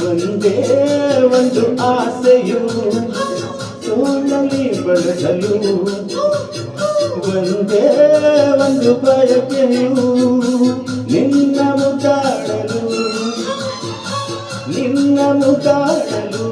ಒಂದೇ ಒಂದು ಆಸೆಯು ಸೋಲಲಿ ಬಳಸಲು, ಒಂದೇ ಒಂದು ಬಯಕೆಯು ನಿನ್ನ ಮುದ್ದಾಡಲು, ನಿನ್ನ ಮುದ್ದಾಡಲು.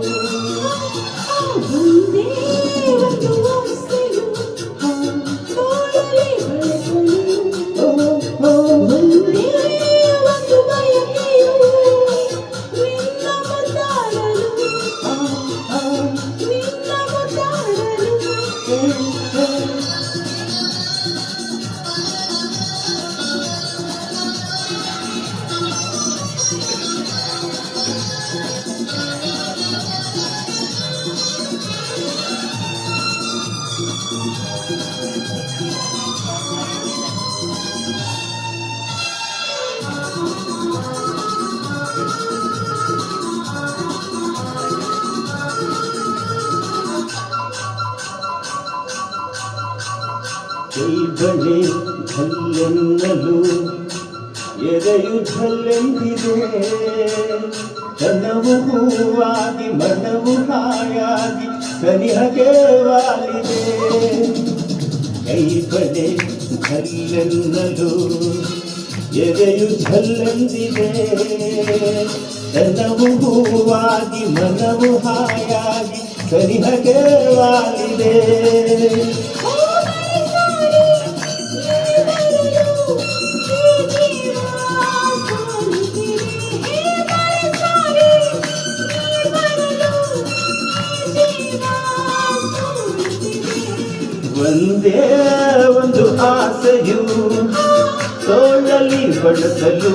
ಕೈಗಳೇ ಝಲ್ಲೆನ್ನಲು ಎದೆಯು ಝಲ್ಲೆಂದಿದೆ, ಕನವು ಹೂವಾಗಿ ಮನವು ಹಾಯಾಗಿ ಸನಿಹಗೆ ವಾಲಿದೆ. ಕೈಗಳೇ ಝಲ್ಲೆನ್ನಲು ಎದೆಯು ಝಲ್ಲೆಂದಿದೆ, ಕನವು ಹೂವಾಗಿ ಮನವು ಹಾಯಾಗಿ ಸನಿಹಗೆ ವಾಲಿದೆ. ಒಂದೇ ಒಂದು ಆಸೆಯು ತೋಳಲಿ ಬಳಸಲು,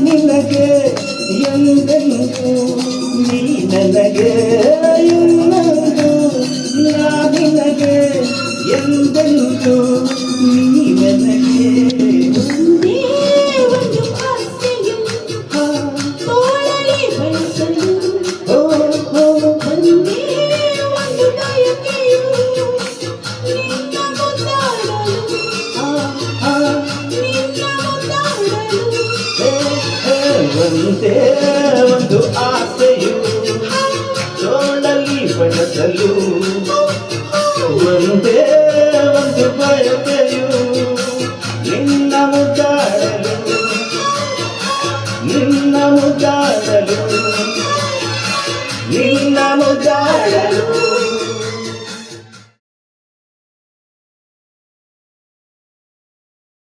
ನಿನಗೆ ಎಂದೆಂದು ನೀ ನನಗೆ ಇನ್ನೊಂದು, ನಿನಗೆ ಎಂದೆಂದು ನೀ ನನಗೆ. ಒಂದೇ ಒಂದು ಆಸೆಯು ತೋಳಲಿ ಬಳಸಲು,